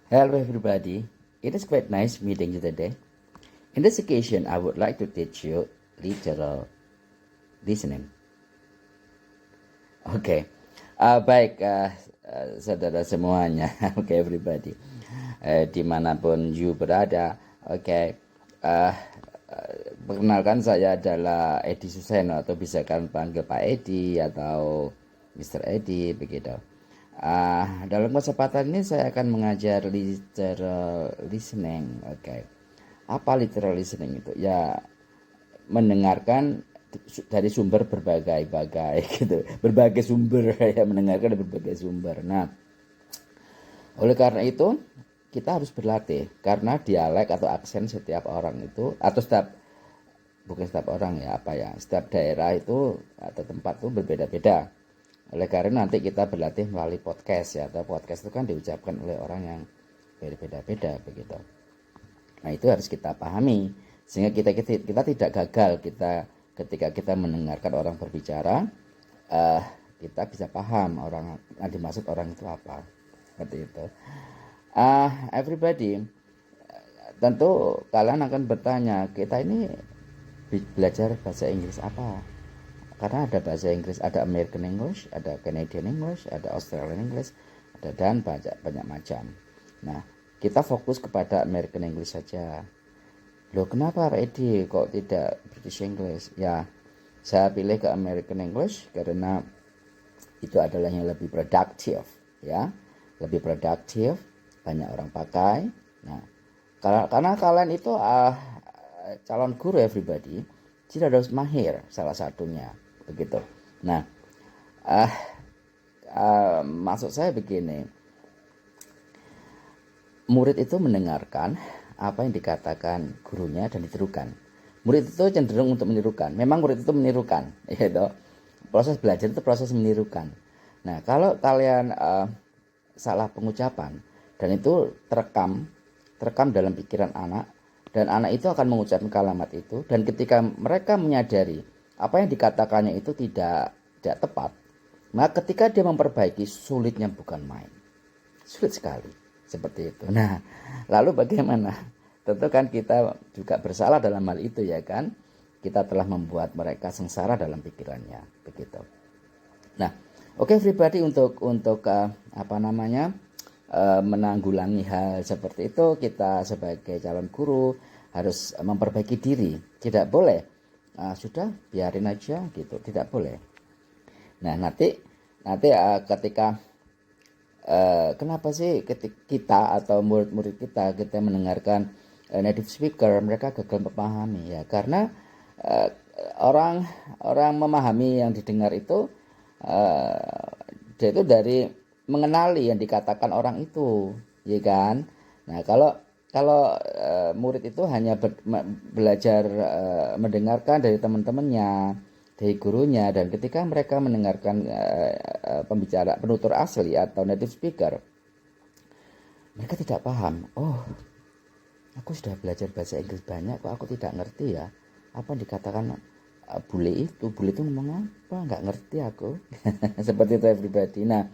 Hello everybody, it is quite nice meeting you today. In this occasion, I would like to teach you literal listening. Oke, baik saudara semuanya, oke everybody, dimanapun you berada, oke. Perkenalkan saya adalah Edi Suseno atau bisa kalian panggil Pak Edi atau Mr. Edi begitu. Dalam kesempatan ini saya akan mengajar literal listening. Oke. Apa literal listening itu? Ya mendengarkan dari sumber berbagai-bagai gitu. Berbagai sumber ya, mendengarkan dari berbagai sumber. Nah, oleh karena itu kita harus berlatih karena dialek atau aksen setiap orang itu atau setiap orang ya apa ya, setiap daerah itu atau tempat itu berbeda-beda. Oleh karena nanti kita berlatih melalui podcast ya, atau podcast itu kan diucapkan oleh orang yang berbeda-beda begitu. Nah itu harus kita pahami sehingga kita tidak gagal ketika kita mendengarkan orang berbicara, kita bisa paham orang yang dimaksud orang itu apa seperti itu. Everybody, tentu kalian akan bertanya, kita ini belajar bahasa Inggris apa? Karena ada bahasa Inggris, ada American English, ada Canadian English, ada Australian English, dan banyak macam. Nah, kita fokus kepada American English saja. Loh, kenapa Pak Edi kok tidak British English? Ya, saya pilih ke American English karena itu adalah yang lebih produktif, ya, lebih produktif, banyak orang pakai. Nah, karena kalian itu calon guru everybody, jadi harus mahir salah satunya begitu. Nah, maksud saya begini, murid itu mendengarkan apa yang dikatakan gurunya dan ditirukan. Murid itu cenderung untuk menirukan. Memang murid itu menirukan, gitu. Proses belajar itu proses menirukan. Nah, kalau kalian salah pengucapan dan itu terekam dalam pikiran anak, dan anak itu akan mengucapkan kalimat itu, dan ketika mereka menyadari apa yang dikatakannya itu tidak tepat, maka ketika dia memperbaiki, sulitnya bukan main, sulit sekali seperti itu. Nah, lalu bagaimana? Tentu kan kita juga bersalah dalam hal itu ya kan, kita telah membuat mereka sengsara dalam pikirannya begitu. Nah, oke everybody, untuk menanggulangi hal seperti itu, kita sebagai calon guru harus memperbaiki diri. Tidak boleh sudah biarin aja gitu, tidak boleh. Nah, nanti ketika kenapa sih kita atau murid-murid kita mendengarkan native speaker mereka gagal memahami ya, karena orang memahami yang didengar itu, dia itu dari mengenali yang dikatakan orang itu, ya kan. Nah, kalau murid itu hanya belajar mendengarkan dari teman-temannya, dari gurunya, dan ketika mereka mendengarkan pembicara penutur asli atau native speaker, mereka tidak paham. Oh, aku sudah belajar bahasa Inggris banyak, kok aku tidak ngerti ya apa yang dikatakan bule itu ngomong apa, nggak ngerti aku. Seperti itu everybody. Nah,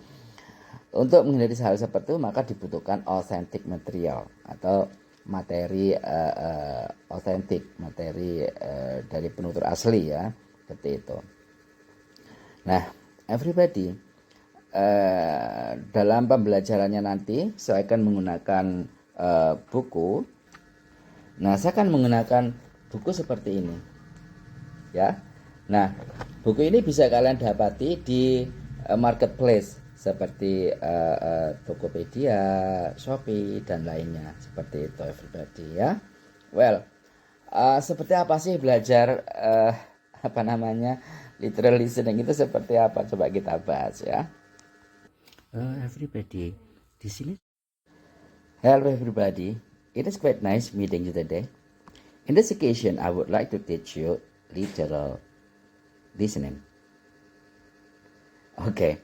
untuk menghindari hal seperti itu maka dibutuhkan authentic material atau materi otentik, materi dari penutur asli ya, seperti itu. Nah, everybody, dalam pembelajarannya nanti saya akan menggunakan buku. Nah, saya akan menggunakan buku seperti ini ya. Nah, buku ini bisa kalian dapati di marketplace seperti Tokopedia, Shopee, dan lainnya seperti itu everybody ya. Well, seperti apa sih belajar literal listening itu seperti apa? Coba kita bahas ya. Everybody, di sini. Hello everybody, it is quite nice meeting you today. In this occasion, I would like to teach you literal listening. Oke,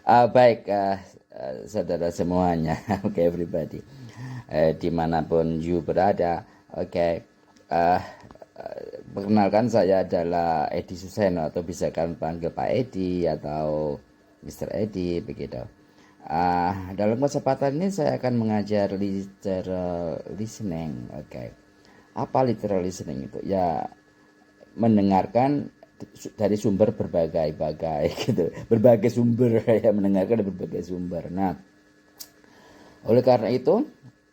baik saudara semuanya, oke everybody, dimanapun you berada, oke. Perkenalkan saya adalah Edi Suseno atau bisa kalian panggil Pak Edi atau Mr. Edi begitu. Dalam kesempatan ini saya akan mengajar literal listening. Oke. Apa literal listening itu? Ya, mendengarkan dari sumber berbagai-bagai gitu. Berbagai sumber ya, mendengarkan dari berbagai sumber. Nah, oleh karena itu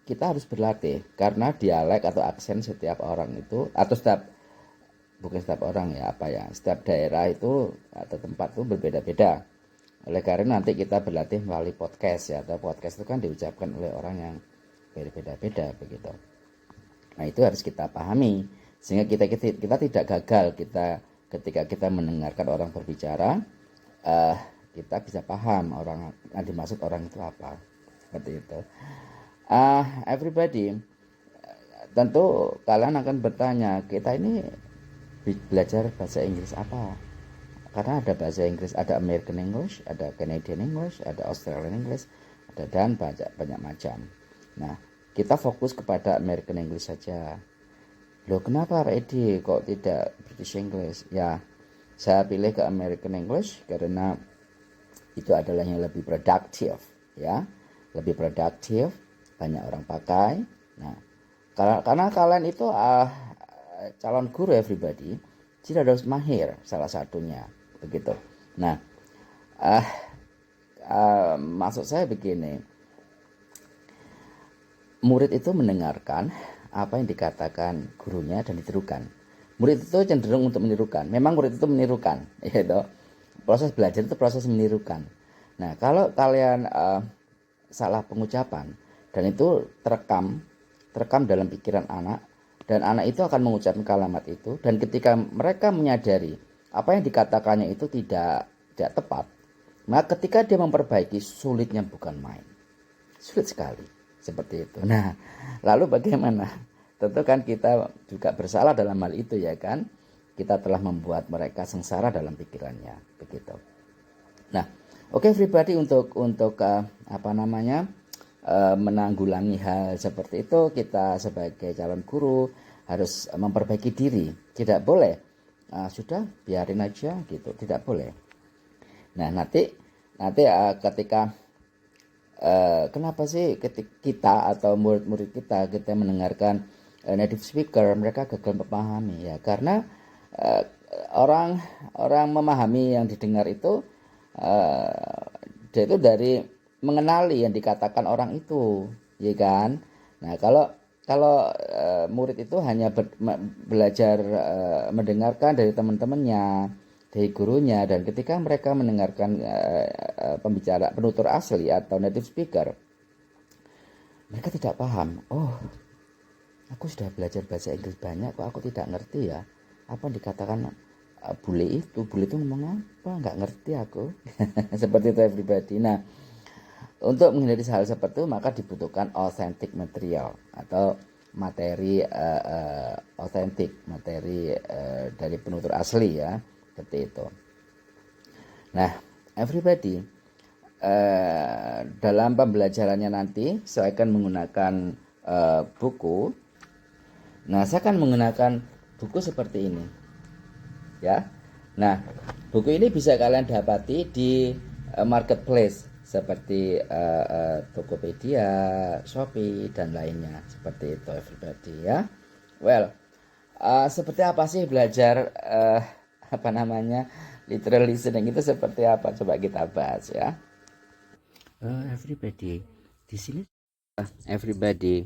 kita harus berlatih karena dialek atau aksen setiap orang itu atau bukan setiap orang ya, setiap daerah itu atau tempat itu berbeda-beda. Oleh karena nanti kita berlatih melalui podcast ya, atau podcast itu kan diucapkan oleh orang yang berbeda-beda begitu. Nah, itu harus kita pahami sehingga kita tidak gagal ketika kita mendengarkan orang berbicara, kita bisa paham orang yang dimaksud orang itu apa. Seperti itu. Everybody, tentu kalian akan bertanya, kita ini belajar bahasa Inggris apa? Karena ada bahasa Inggris, ada American English, ada Canadian English, ada Australian English, dan banyak macam. Nah, kita fokus kepada American English saja. Loh, kenapa Pak Edi kok tidak British English? Ya, saya pilih ke American English karena itu adalah yang lebih produktif, ya, lebih produktif, banyak orang pakai. Nah, karena kalian itu calon guru everybody, tidak harus mahir salah satunya begitu. Nah, maksud saya begini, murid itu mendengarkan apa yang dikatakan gurunya dan ditirukan. Murid itu cenderung untuk menirukan. Memang murid itu menirukan, yaitu proses belajar itu proses menirukan. Nah, kalau kalian salah pengucapan dan itu terekam dalam pikiran anak, dan anak itu akan mengucapkan kalimat itu, dan ketika mereka menyadari apa yang dikatakannya itu tidak tepat, maka ketika dia memperbaiki, sulitnya bukan main, sulit sekali seperti itu. Nah, lalu bagaimana? Tentu kan kita juga bersalah dalam hal itu ya kan, kita telah membuat mereka sengsara dalam pikirannya begitu. Nah, oke everybody, untuk menanggulangi hal seperti itu, kita sebagai calon guru harus memperbaiki diri. Tidak boleh sudah biarin aja gitu, tidak boleh. Nah, nanti ketika kenapa sih kita atau murid-murid kita mendengarkan native speaker mereka gagal memahami? Ya karena orang memahami yang didengar itu dia itu dari mengenali yang dikatakan orang itu, ya kan? Nah, kalau murid itu hanya belajar mendengarkan dari teman-temannya, dari gurunya, dan ketika mereka mendengarkan pembicara penutur asli atau native speaker, mereka tidak paham. Oh, aku sudah belajar bahasa Inggris banyak, kok aku tidak ngerti ya apa yang dikatakan bule itu ngomong apa, nggak ngerti aku. Seperti itu everybody. Nah, untuk menghindari hal seperti itu maka dibutuhkan authentic material atau materi otentik, materi dari penutur asli ya, seperti itu. Nah, everybody, dalam pembelajarannya nanti saya akan menggunakan buku. Nah, saya akan menggunakan buku seperti ini ya. Nah, buku ini bisa kalian dapati di marketplace seperti Tokopedia, Shopee, dan lainnya. Seperti itu everybody ya. Well, seperti apa sih belajar literal listening itu seperti apa? Coba kita bahas ya. Everybody, di sini everybody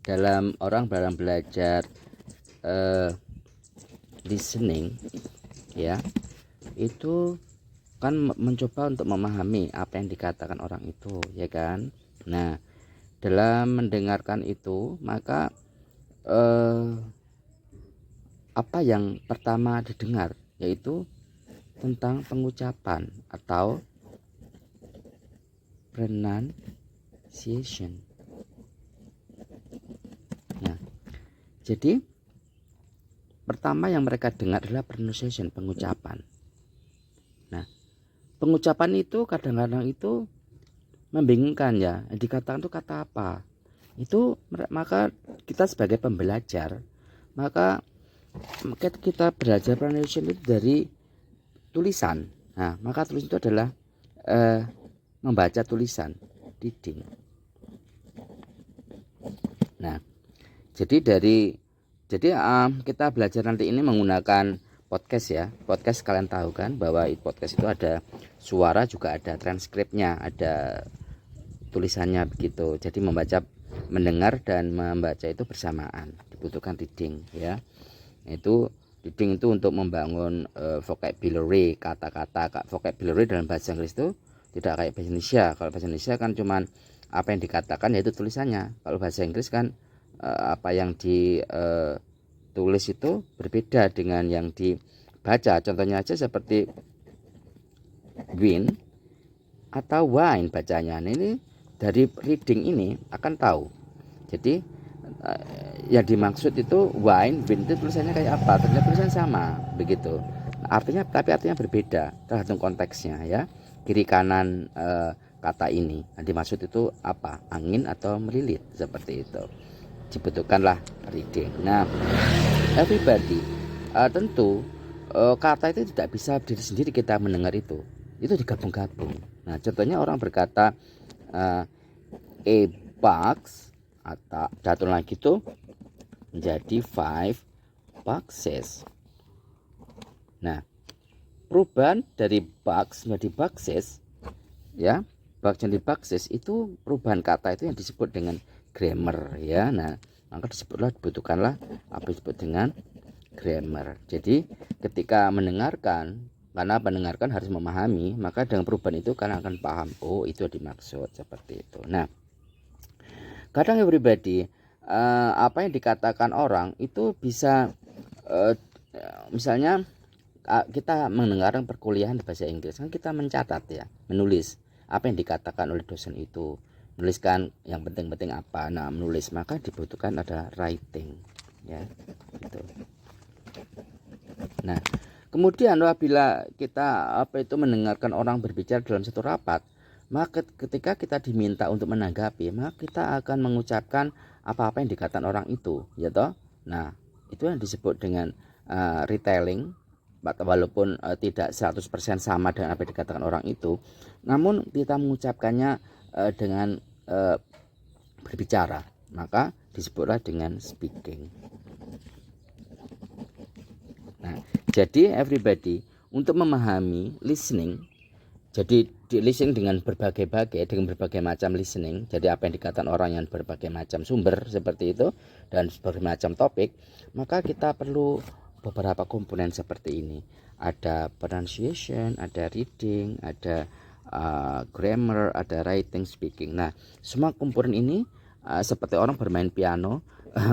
dalam belajar listening ya, itu kan mencoba untuk memahami apa yang dikatakan orang itu ya kan. Nah, dalam mendengarkan itu maka apa yang pertama didengar yaitu tentang pengucapan atau pronunciation. Nah, jadi pertama yang mereka dengar adalah pronunciation, pengucapan. Nah, pengucapan itu kadang-kadang itu membingungkan ya. Yang dikatakan itu kata apa? Itu maka kita sebagai pembelajar, maka kita belajar pronunciation itu dari tulisan. Nah, maka tulisan itu adalah membaca tulisan, reading. Nah, jadi kita belajar nanti ini menggunakan podcast ya. Podcast kalian tahu kan bahwa podcast itu ada suara juga ada transkripnya, ada tulisannya begitu. Jadi mendengar dan membaca itu bersamaan. Dibutuhkan reading ya. Itu reading itu untuk membangun vocabulary, kata-kata. Vocabulary dalam bahasa Inggris itu tidak kayak bahasa Indonesia. Kalau bahasa Indonesia kan cuman apa yang dikatakan yaitu tulisannya. Kalau bahasa Inggris kan apa yang ditulis itu berbeda dengan yang dibaca. Contohnya aja seperti win atau wine bacanya. Nah, ini dari reading ini akan tahu. Jadi yang dimaksud itu wine, win itu tulisannya kayak apa? Ternyata tulisannya sama begitu. Tapi artinya berbeda tergantung konteksnya ya. Kiri kanan kata ini. Nah, dimaksud itu apa? Angin atau melilit seperti itu. Dibutuhkanlah reading. Nah, everybody tentu kata itu tidak bisa berdiri sendiri kita mendengar itu digabung-gabung. Nah, contohnya orang berkata a box atau jatuh lagi itu menjadi 5 boxes. Nah, perubahan dari box menjadi boxes ya, box menjadi boxes itu perubahan kata itu yang disebut dengan grammar ya. Nah, maka dibutuhkanlah apa disebut dengan grammar. Jadi ketika mendengarkan, karena mendengarkan harus memahami, maka dengan perubahan itu kalian akan paham, oh itu dimaksud seperti itu. Nah, kadang everybody apa yang dikatakan orang itu bisa misalnya kita mendengarkan perkuliahan di bahasa Inggris kan kita mencatat ya, menulis apa yang dikatakan oleh dosen itu, menuliskan yang penting-penting apa. Nah, menulis maka dibutuhkan ada writing ya gitu. Nah, kemudian apabila kita mendengarkan orang berbicara dalam satu rapat, maka ketika kita diminta untuk menanggapi, maka kita akan mengucapkan apa-apa yang dikatakan orang itu ya toh. Nah, itu yang disebut dengan retelling, walaupun tidak 100% sama dengan apa yang dikatakan orang itu, namun kita mengucapkannya dengan berbicara, maka disebutlah dengan speaking. Nah, jadi everybody untuk memahami listening, jadi listening dengan berbagai macam listening. Jadi apa yang dikatakan orang yang berbagai macam sumber seperti itu dan berbagai macam topik, maka kita perlu beberapa komponen seperti ini. Ada pronunciation, ada reading, ada grammar, ada writing, speaking. Nah, semua komponen ini seperti orang bermain piano,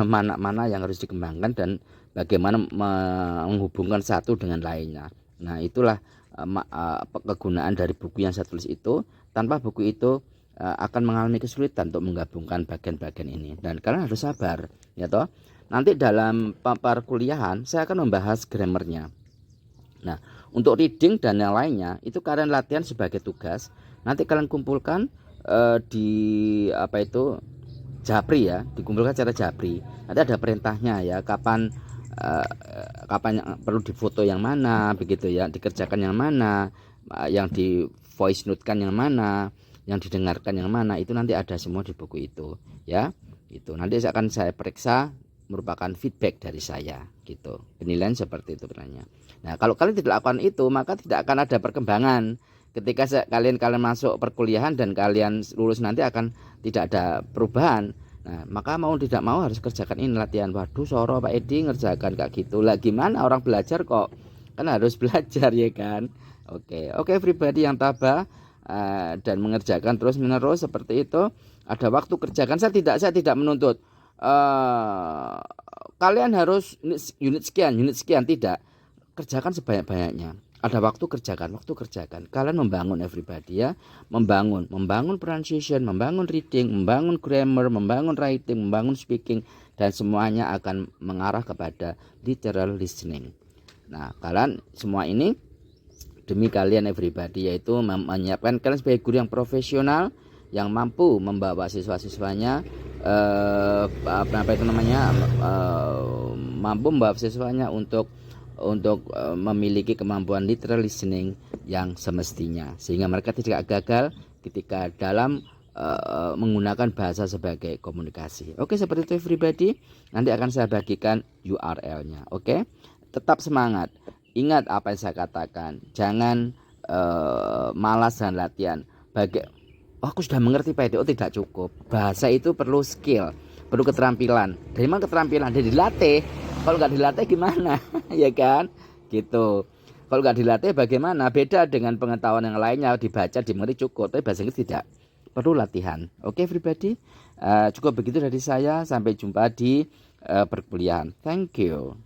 mana yang harus dikembangkan dan bagaimana menghubungkan satu dengan lainnya. Nah, itulah kegunaan dari buku yang saya tulis itu. Tanpa buku itu akan mengalami kesulitan untuk menggabungkan bagian-bagian ini. Dan kalian harus sabar, ya toh. Nanti dalam perkuliahan saya akan membahas grammarnya. Nah, untuk reading dan yang lainnya itu kalian latihan sebagai tugas. Nanti kalian kumpulkan di Japri ya, dikumpulkan secara Japri. Nanti ada perintahnya ya, kapan perlu difoto yang mana begitu ya, dikerjakan yang mana, yang di voice note-kan yang mana, yang didengarkan yang mana, itu nanti ada semua di buku itu ya. Itu nanti akan saya periksa, merupakan feedback dari saya gitu. Penilaian seperti itu penanya. Nah, kalau kalian tidak lakukan itu, maka tidak akan ada perkembangan. Ketika kalian masuk perkuliahan dan kalian lulus nanti akan tidak ada perubahan. Nah, maka mau tidak mau harus kerjakan ini latihan. Waduh, Soro Pak Edi ngerjakan kayak gitu. Lah gimana orang belajar kok? Kan harus belajar ya kan. Oke, everybody yang tabah dan mengerjakan terus menerus seperti itu. Ada waktu kerjakan. Saya tidak menuntut kalian harus unit sekian, tidak. Kerjakan sebanyak-banyaknya. Ada waktu kerjakan. Kalian membangun everybody ya, membangun pronunciation, membangun reading, membangun grammar, membangun writing, membangun speaking, dan semuanya akan mengarah kepada literal listening. Nah, kalian semua ini demi kalian everybody, yaitu menyiapkan kalian sebagai guru yang profesional yang mampu membawa siswa-siswanya mampu membawa siswanya untuk memiliki kemampuan literal listening yang semestinya, sehingga mereka tidak gagal, ketika dalam menggunakan bahasa sebagai komunikasi. Oke, seperti itu everybody. Nanti akan saya bagikan URL-nya. Oke, tetap semangat. Ingat apa yang saya katakan. Jangan malas dan latihan. Aku sudah mengerti PDO tidak cukup. Bahasa itu perlu skill, perlu keterampilan. Dari mana keterampilan? Dari dilatih. Kalau nggak dilatih gimana? Ya kan? Gitu. Kalau nggak dilatih bagaimana? Beda dengan pengetahuan yang lainnya, dibaca, dimengerti cukup. Tapi bahasa Inggris tidak. Perlu latihan. Oke everybody. Cukup begitu dari saya. Sampai jumpa di perkuliahan. Thank you.